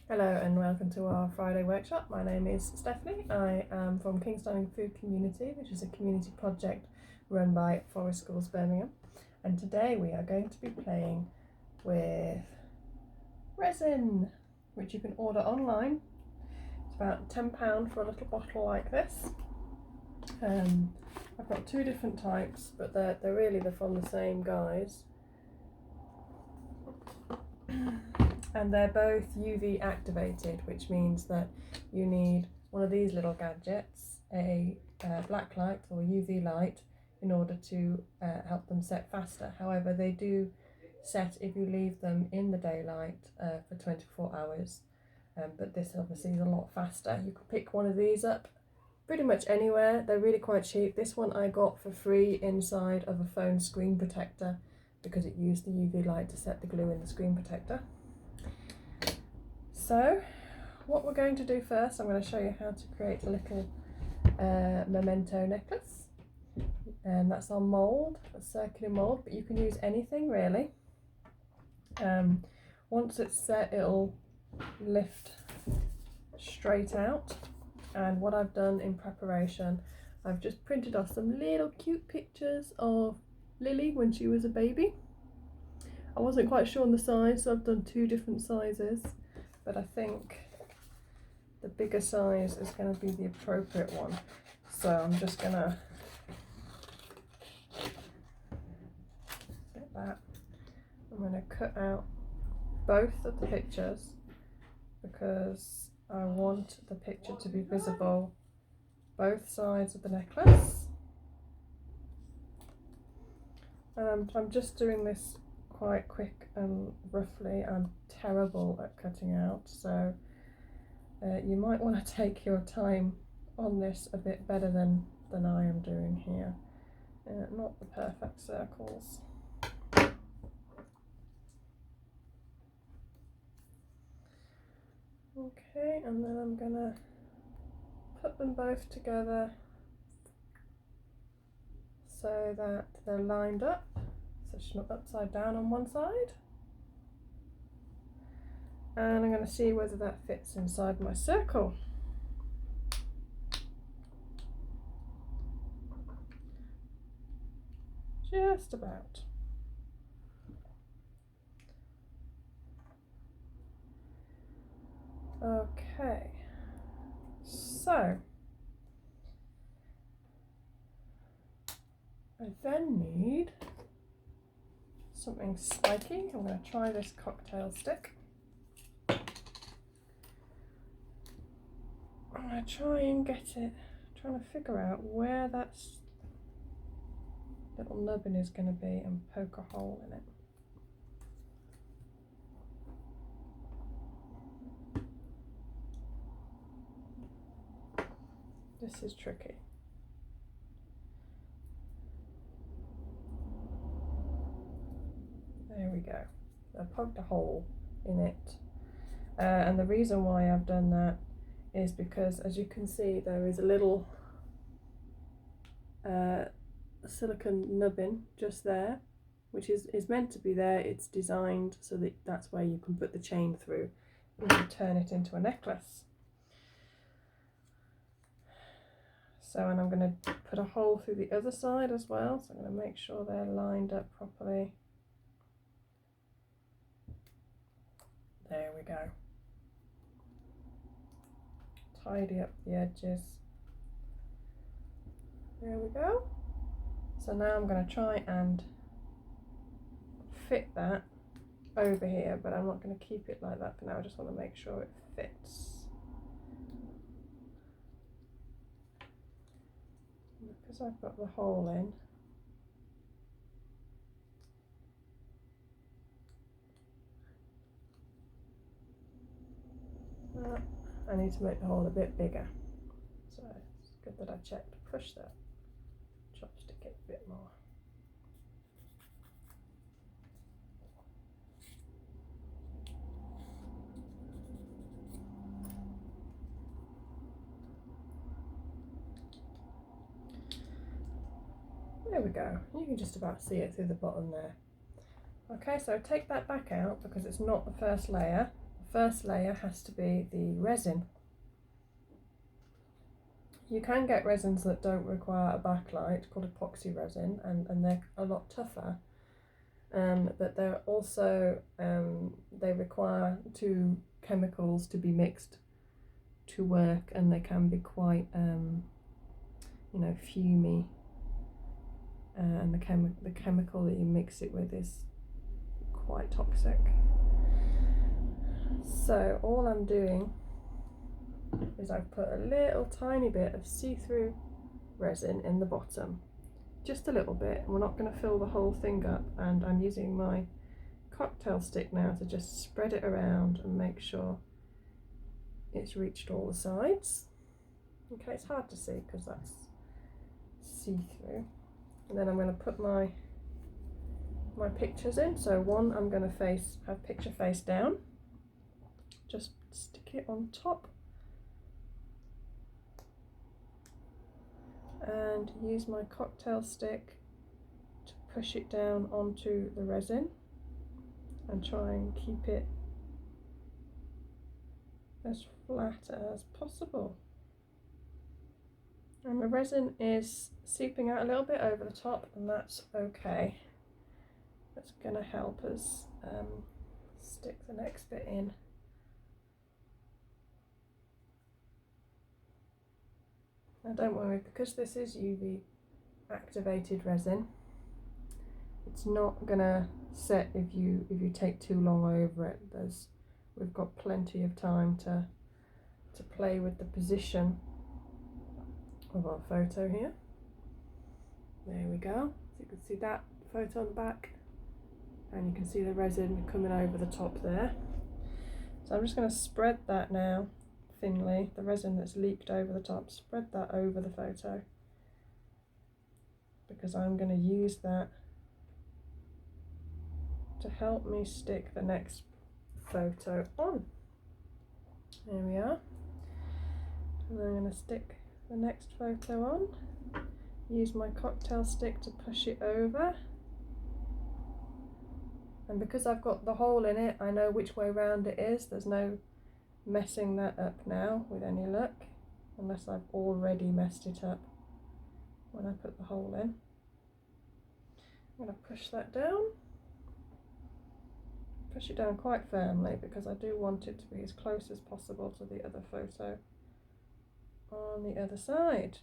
Hello and welcome to our Friday workshop. My name is Stephanie. I am from Kingston Food Community, which is a community project run by Forest Schools Birmingham. And today we are going to be playing with resin, which you can order online. It's about £10 for a little bottle like this. I've got two different types, but they're from the same guys. And they're both UV activated, which means that you need one of these little gadgets, a black light or UV light, in order to help them set faster. However, they do set if you leave them in the daylight for 24 hours, but this obviously is a lot faster. You can pick one of these up pretty much anywhere. They're really quite cheap. This one I got for free inside of a phone screen protector because it used the UV light to set the glue in the screen protector. So what we're going to do first, I'm going to show you how to create a little memento necklace, and that's on mould, a circular mould, but you can use anything really. Once it's set, it'll lift straight out, and what I've done in preparation, I've just printed off some little cute pictures of Lily when she was a baby. I wasn't quite sure on the size, so I've done two different sizes. But I think the bigger size is going to be the appropriate one. So I'm just going to get that. I'm going to cut out both of the pictures because I want the picture to be visible both sides of the necklace. And I'm just doing this quite quick and roughly. I'm terrible at cutting out, so you might want to take your time on this a bit better than I am doing here. Not the perfect circles. Okay, and then I'm gonna put them both together so that they're lined up. So she's not upside down on one side. And I'm going to see whether that fits inside my circle. Just about. Okay, so I then need something spiky. I'm going to try this cocktail stick. I'm going to try and get it, trying to figure out where that little nubbin is going to be and poke a hole in it. This is tricky. There we go. I poked a hole in it. And the reason why I've done that is because, as you can see, there is a little silicone nubbin just there, which is meant to be there. It's designed so that that's where you can put the chain through and turn it into a necklace. So, and I'm going to put a hole through the other side as well, so I'm going to make sure they're lined up properly. There we go. Tidy up the edges. There we go. So now I'm going to try and fit that over here, but I'm not going to keep it like that for now. I just want to make sure it fits. Because I've got the hole in, I need to make the hole a bit bigger, so it's good that I checked to push that chopstick in a bit more. There we go, you can just about see it through the bottom there. Okay, so take that back out because it's not the first layer. first layer has to be the resin. You can get resins that don't require a backlight, called epoxy resin, and they're a lot tougher. But they're also, they require two chemicals to be mixed to work, and they can be quite, you know, fumey. And the chemical that you mix it with is quite toxic. So all I'm doing is I've put a little tiny bit of see-through resin in the bottom, just a little bit. We're not going to fill the whole thing up, and I'm using my cocktail stick now to just spread it around and make sure it's reached all the sides. Okay, it's hard to see because that's see-through. And then I'm going to put my pictures in. So one, I'm going to have picture face down, just stick it on top, and use my cocktail stick to push it down onto the resin and try and keep it as flat as possible. And the resin is seeping out a little bit over the top, and that's okay. That's going to help us stick the next bit in. Now don't worry, because this is UV activated resin, it's not going to set if you take too long over it. We've got plenty of time to play with the position of our photo here. There we go. So you can see that photo on the back, and you can see the resin coming over the top there. So I'm just going to spread that now thinly, the resin that's leaked over the top, spread that over the photo, because I'm going to use that to help me stick the next photo on. There we are. And I'm going to stick the next photo on, use my cocktail stick to push it over, and because I've got the hole in it, I know which way round it is. There's no messing that up now with any luck, unless I've already messed it up when I put the hole in. I'm going to push that down, push it down quite firmly, because I do want it to be as close as possible to the other photo on the other side.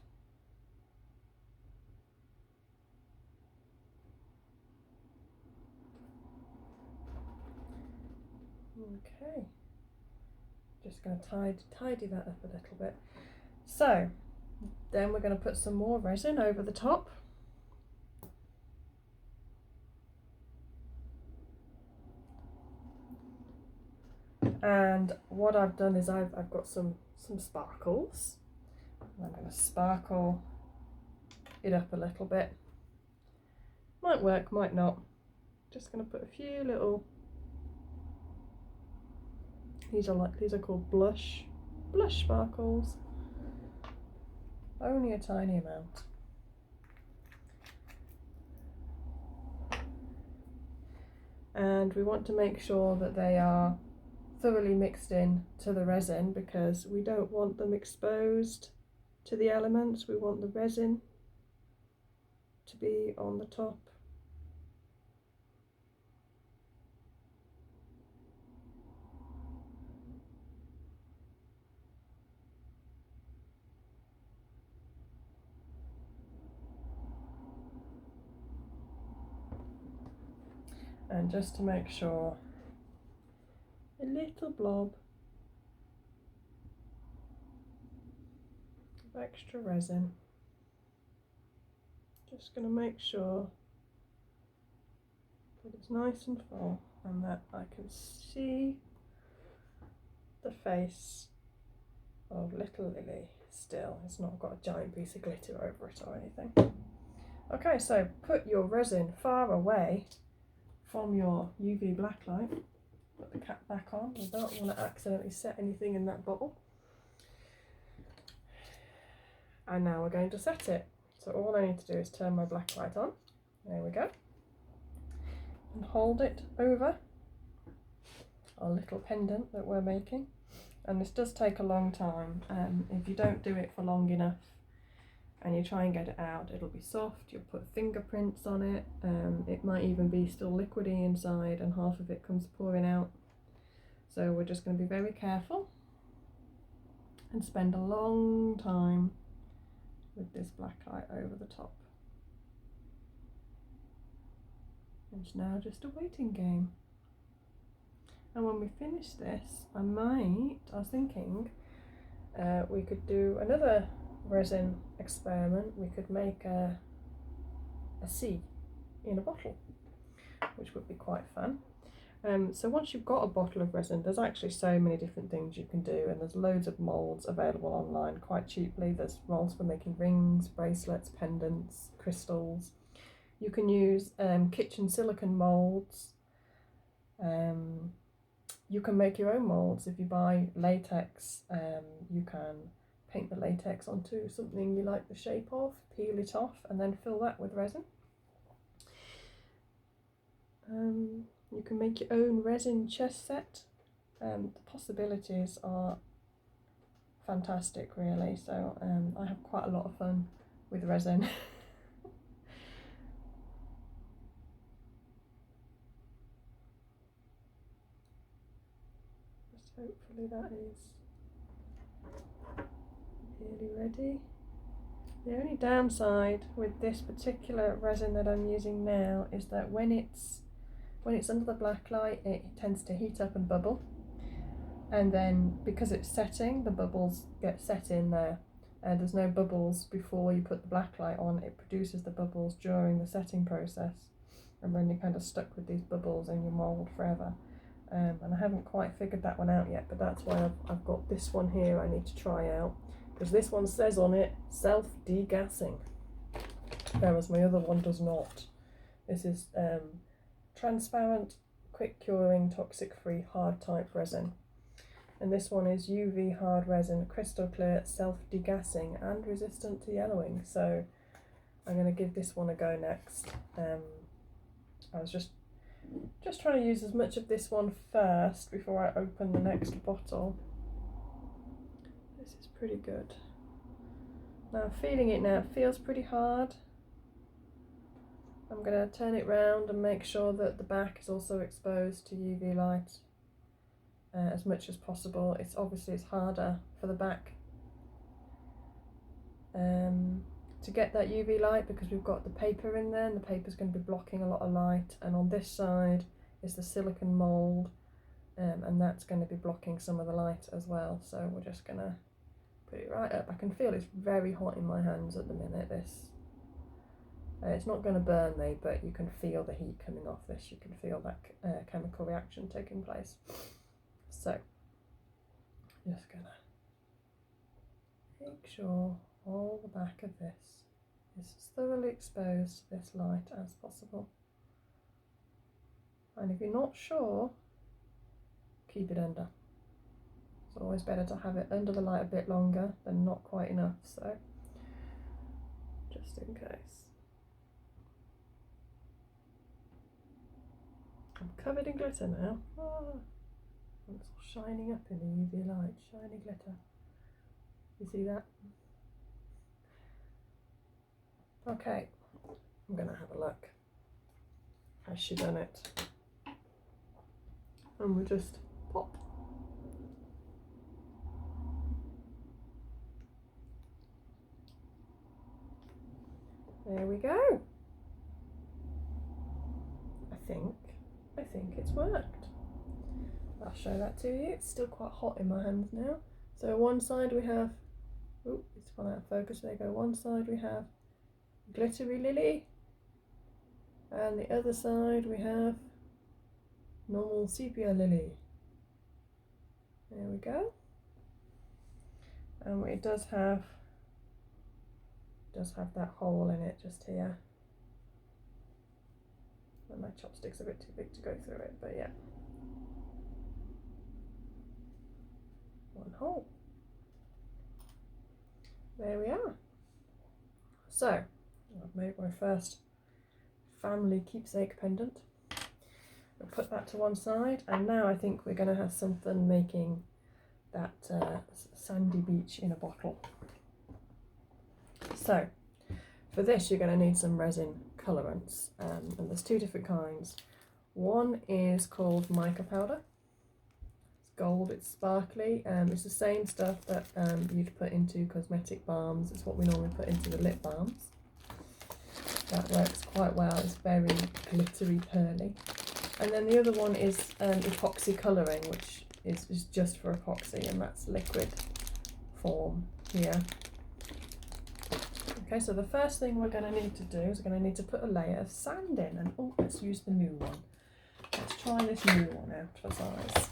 Okay, just going to tidy that up a little bit. So then we're going to put some more resin over the top. And what I've done is I've got some sparkles. I'm going to sparkle it up a little bit. Might work, might not. Just going to put a few little. These are called blush sparkles. Only a tiny amount. And we want to make sure that they are thoroughly mixed in to the resin, because we don't want them exposed to the elements. We want the resin to be on the top. And just to make sure, a little blob of extra resin. Just going to make sure that it's nice and full, and that I can see the face of little Lily still. It's not got a giant piece of glitter over it or anything. Okay, so put your resin far away from your UV blacklight. Put the cap back on. We don't want to accidentally set anything in that bottle. And now we're going to set it. So all I need to do is turn my blacklight on. There we go. And hold it over our little pendant that we're making. And this does take a long time. If you don't do it for long enough and you try and get it out, it'll be soft, you'll put fingerprints on it, it might even be still liquidy inside and half of it comes pouring out. So we're just going to be very careful and spend a long time with this black light over the top. It's now just a waiting game. And when we finish this, I was thinking we could do another resin experiment. We could make a sea in a bottle, which would be quite fun. So once you've got a bottle of resin, there's actually so many different things you can do, and there's loads of moulds available online quite cheaply. There's moulds for making rings, bracelets, pendants, crystals. You can use kitchen silicone moulds. You can make your own moulds. If you buy latex, you can paint the latex onto something you like the shape of, peel it off, and then fill that with resin. You can make your own resin chess set. The possibilities are fantastic, really. So I have quite a lot of fun with resin. Just hopefully that is nearly ready. The only downside with this particular resin that I'm using now is that when it's under the black light, it tends to heat up and bubble, and then because it's setting, the bubbles get set in there, and there's no bubbles before you put the black light on. It produces the bubbles during the setting process, and then you're kind of stuck with these bubbles in your mould forever. And I haven't quite figured that one out yet, but that's why I've got this one here I need to try out, because this one says on it self-degassing, whereas my other one does not. This is transparent, quick curing, toxic free hard type resin, and this one is UV hard resin, crystal clear, self-degassing and resistant to yellowing. So I'm going to give this one a go next. I was just trying to use as much of this one first before I open the next bottle. This is pretty good. Now I'm feeling it now, it feels pretty hard. I'm going to turn it round and make sure that the back is also exposed to UV light as much as possible. It's harder for the back to get that UV light because we've got the paper in there, and the paper's going to be blocking a lot of light, and on this side is the silicone mould, and that's going to be blocking some of the light as well. So we're just going to put it right up. I can feel it's very hot in my hands at the minute. It's not going to burn me, but you can feel the heat coming off this. You can feel that chemical reaction taking place. So, just going to make sure all the back of this is as thoroughly exposed to this light as possible. And if you're not sure, keep it under. It's always better to have it under the light a bit longer than not quite enough, so just in case. I'm covered in glitter now. Oh, it's all shining up in the UV light, shiny glitter. You see that? Okay, I'm going to have a look. Has she done it? And we'll just pop. There we go. I think it's worked. I'll show that to you. It's still quite hot in my hands now. So one side we have, oh, it's gone out of focus, there you go. One side we have glittery lily, and the other side we have normal sepia lily. There we go. And it does have that hole in it just here. And my chopstick's a bit too big to go through it, but yeah. One hole. There we are. So, I've made my first family keepsake pendant. We'll put that to one side, and now I think we're going to have something making that sandy beach in a bottle. So for this you're going to need some resin colorants, and there's two different kinds. One is called mica powder. It's gold, it's sparkly, it's the same stuff that you'd put into cosmetic balms. It's what we normally put into the lip balms. That works quite well, it's very glittery, pearly. And then the other one is epoxy colouring, which is just for epoxy, and that's liquid form here. Okay, so the first thing we're going to need to do is we're going to need to put a layer of sand in, and oh, let's use the new one. Let's try this new one out for size.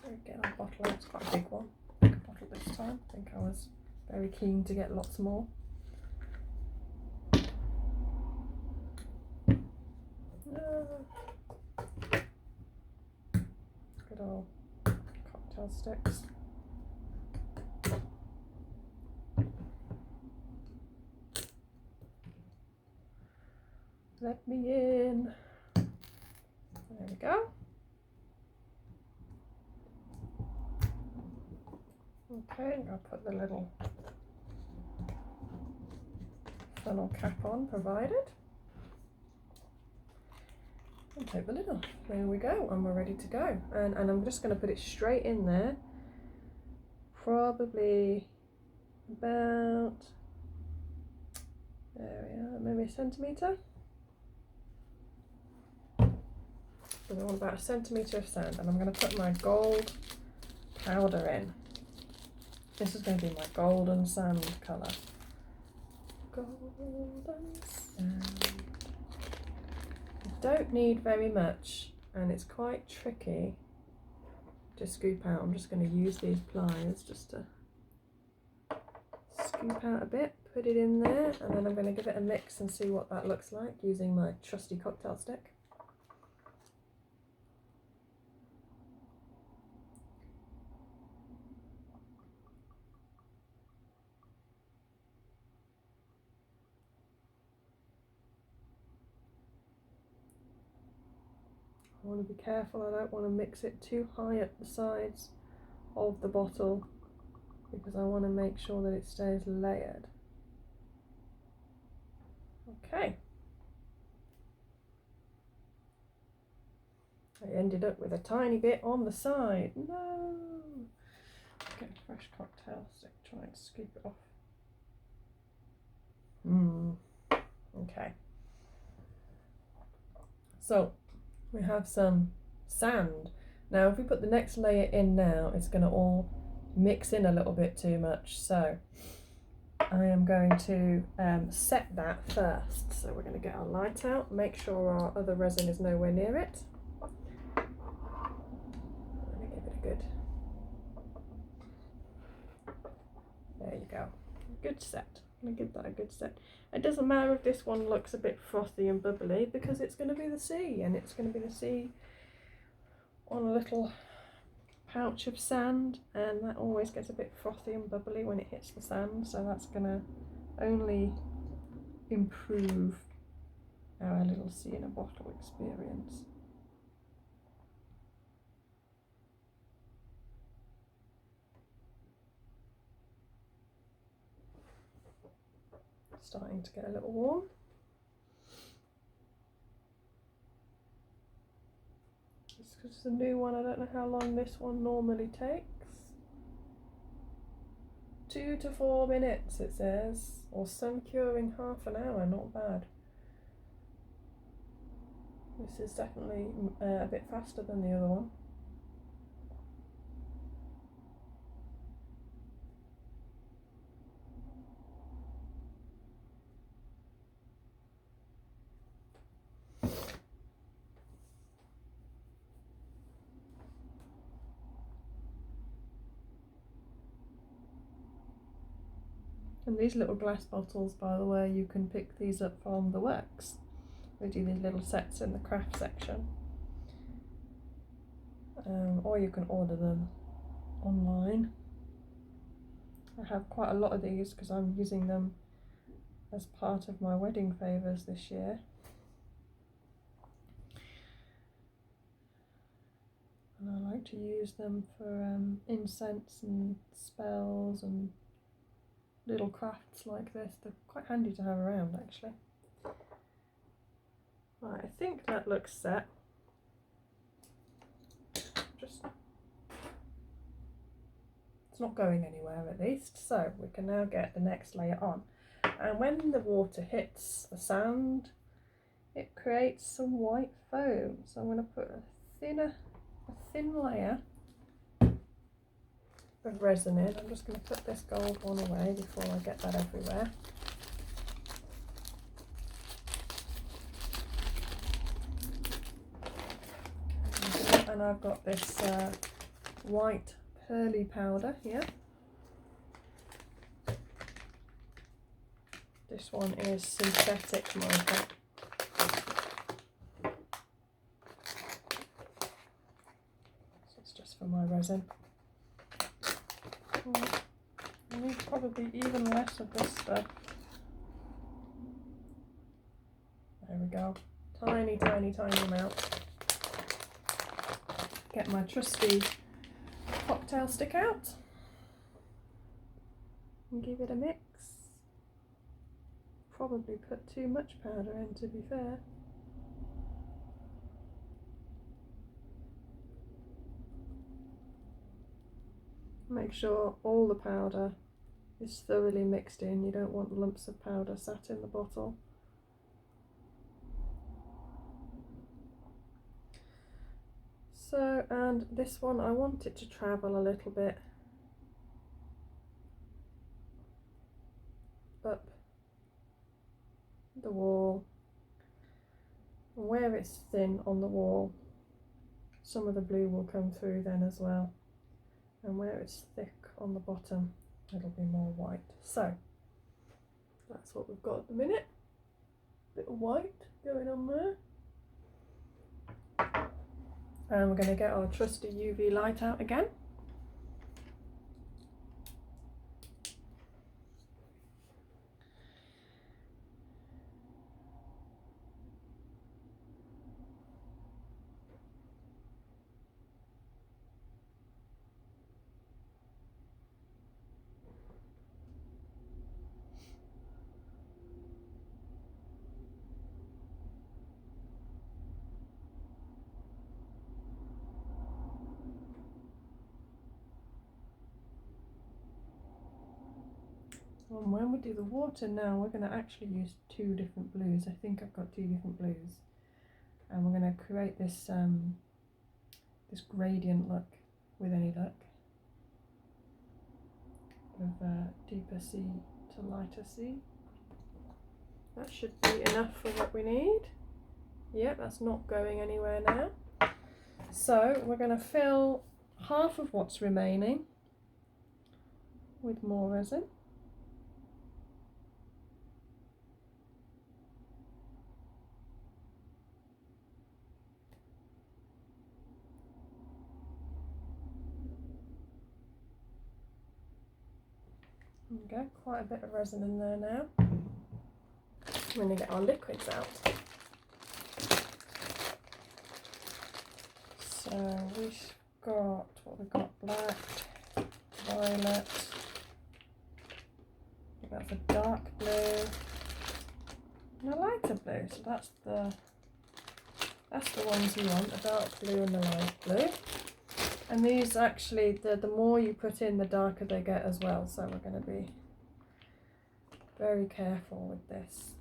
So get our bottle out, it's quite a big one, bigger bottle this time. I think I was very keen to get lots more. Good old cocktail sticks. Let me in. There we go. Okay, I'll put the little funnel cap on provided. And take the lid off. There we go, and we're ready to go. And I'm just going to put it straight in there. Probably about, there we are, maybe a centimetre. So we want about a centimetre of sand, and I'm going to put my gold powder in. This is going to be my golden sand colour. Golden sand. You don't need very much, and it's quite tricky to scoop out. I'm just going to use these pliers just to scoop out a bit, put it in there, and then I'm going to give it a mix and see what that looks like using my trusty cocktail stick. I want to be careful, I don't want to mix it too high at the sides of the bottle because I want to make sure that it stays layered. Okay. I ended up with a tiny bit on the side. No! Get a fresh cocktail stick, try and scoop it off. Okay. So, we have some sand. Now if we put the next layer in now, it's going to all mix in a little bit too much, so I am going to set that first. So we're going to get our light out, make sure our other resin is nowhere near it. I'm going to give it a good, there you go, good set. I'm going to give that a good set. It doesn't matter if this one looks a bit frothy and bubbly because it's going to be the sea, and it's going to be the sea on a little pouch of sand, and that always gets a bit frothy and bubbly when it hits the sand, so that's going to only improve our little sea in a bottle experience. Starting to get a little warm. It's a new one, I don't know how long this one normally takes. 2 to 4 minutes it says, or sun curing half an hour, not bad. This is definitely a bit faster than the other one. And these little glass bottles, by the way, you can pick these up from the works. They do these little sets in the craft section. Or you can order them online. I have quite a lot of these because I'm using them as part of my wedding favours this year. And I like to use them for incense and spells and little crafts like this. They're quite handy to have around, actually. Right, I think that looks set. It's not going anywhere at least, so we can now get the next layer on. And when the water hits the sand, it creates some white foam. So I'm going to put a thin layer of resin in. I'm just going to put this gold one away before I get that everywhere. And I've got this white pearly powder here. This one is synthetic mica. So it's just for my resin. I need probably even less of this stuff. There we go. Tiny, tiny, tiny amount. Get my trusty cocktail stick out and give it a mix. Probably put too much powder in, to be fair. Make sure all the powder is thoroughly mixed in. You don't want lumps of powder sat in the bottle. So, and this one, I want it to travel a little bit up the wall. And where it's thin on the wall, some of the blue will come through then as well. And where it's thick on the bottom, it'll be more white. So, that's what we've got at the minute. Bit of white going on there. And we're going to get our trusty UV light out again. And when we do the water now, we're going to actually use two different blues. I think I've got two different blues. And we're going to create this this gradient look with any luck. Of deeper sea to lighter sea. That should be enough for what we need. Yep, that's not going anywhere now. So we're going to fill half of what's remaining with more resin. There we go, quite a bit of resin in there now. We're going to get our liquids out. So we've got, what we've got, black, violet, that's a dark blue, and a lighter blue. So that's the ones you want, the dark blue and the light blue. And these actually, the more you put in, the darker they get as well. So we're going to be very careful with this.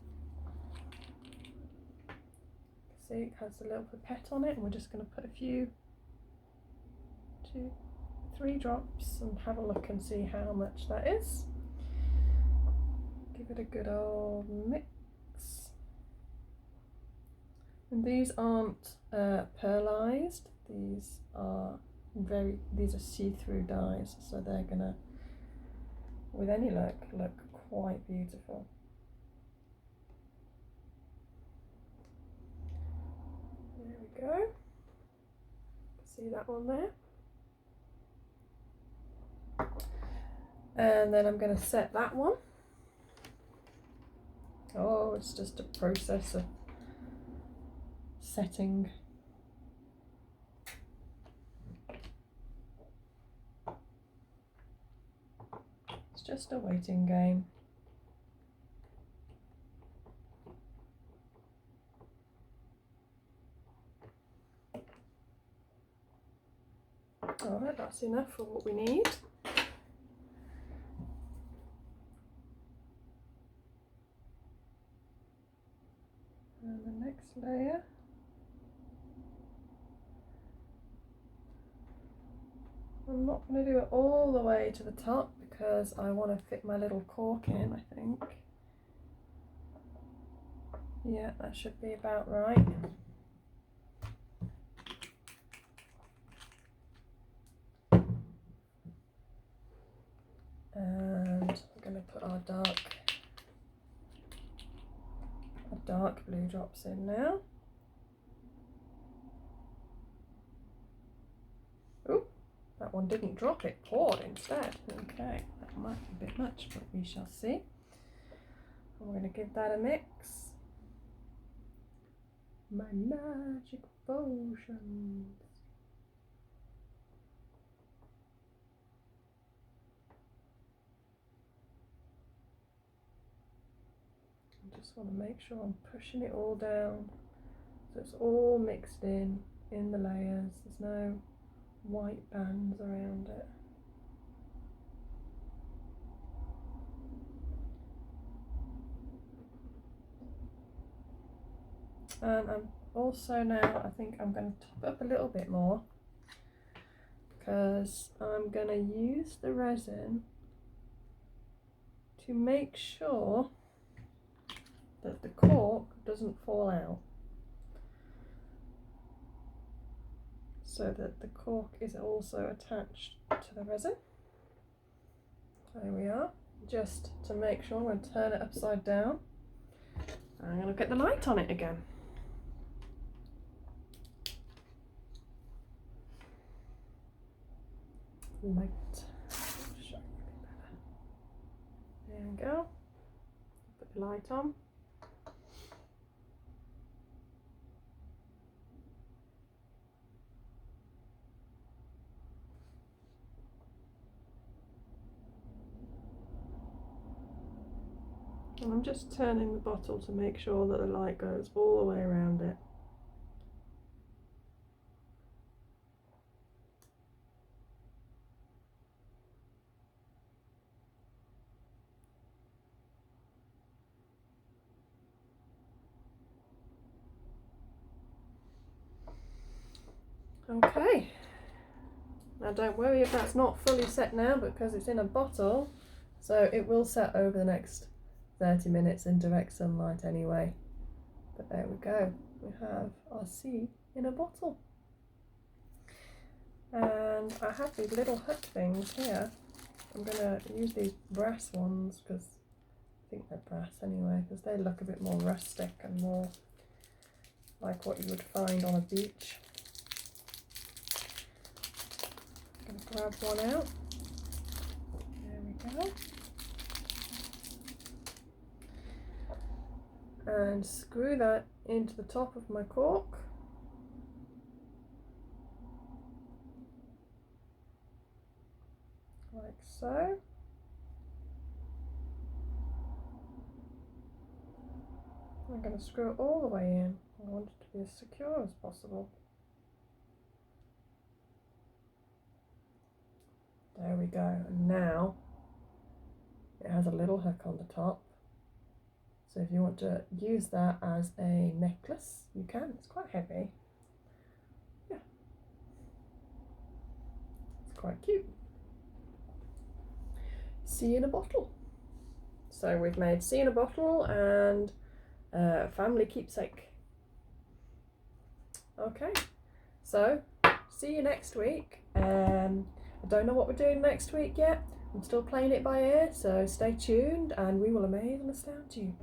See, it has a little pipette on it, and we're just going to put a few, 2, 3 drops and have a look and see how much that is. Give it a good old mix. And these aren't pearlized, these are see-through dyes, so they're gonna, with any luck, look quite beautiful. There we go. See that one there? And then I'm going to set that one. Oh, it's just a process of setting. It's just a waiting game. Alright, that's enough for what we need. And the next layer. I'm not going to do it all the way to the top because I want to fit my little cork in, I think. Yeah, that should be about right. And I'm going to put our dark blue drops in now. Ooh, that one didn't drop, it poured instead. Okay, that might be a bit much, but we shall see. I'm going to give that a mix. My magic potions. I just want to make sure I'm pushing it all down so it's all mixed in the layers. There's no white bands around it. And I'm also now, I think I'm going to top up a little bit more because I'm going to use the resin to make sure that the cork doesn't fall out, so that the cork is also attached to the resin. There we are. Just to make sure, I'm going to turn it upside down. I'm going to get the light on it again. Light. There we go. Put the light on. And I'm just turning the bottle to make sure that the light goes all the way around it. Okay, now don't worry if that's not fully set now because it's in a bottle, so it will set over the next 30 minutes in direct sunlight anyway. But there we go, we have our sea in a bottle. And I have these little hook things here. I'm going to use these brass ones because I think they're brass anyway, because they look a bit more rustic and more like what you would find on a beach. Grab one out. There we go. And screw that into the top of my cork. Like so. I'm going to screw it all the way in. I want it to be as secure as possible. There we go, and now it has a little hook on the top, so if you want to use that as a necklace you can. It's quite heavy. Yeah, it's quite cute. Sea in a bottle. So we've made sea in a bottle and family keepsake. Okay, so see you next week. I don't know what we're doing next week yet. I'm still playing it by ear, so stay tuned and we will amaze and astound you.